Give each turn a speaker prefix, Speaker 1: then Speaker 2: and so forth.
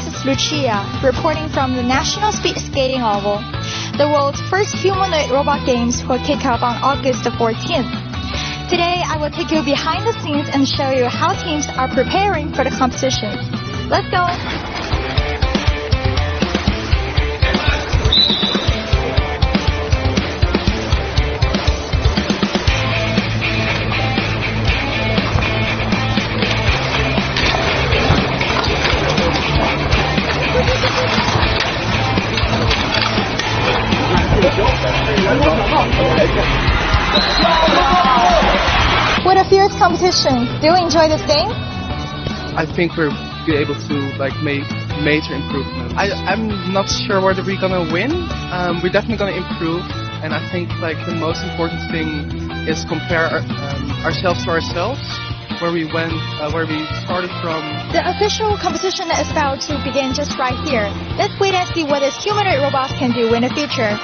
Speaker 1: this is Lucia, reporting from the National Speed Skating Oval. The world's first humanoid robot games will kick off on August the 14th. Today, I will take you behind the scenes and show you how teams are preparing for the competition. Let's go! What a fierce competition. Do you enjoy this game?
Speaker 2: I think we'll be able to make major improvements. I'm not sure whether we're gonna win. We're definitely gonna improve, and I think the most important thing is compare ourselves to ourselves, where we started from.
Speaker 1: The official competition is about to begin just right here. Let's wait and see what this humanoid robots can do in the future.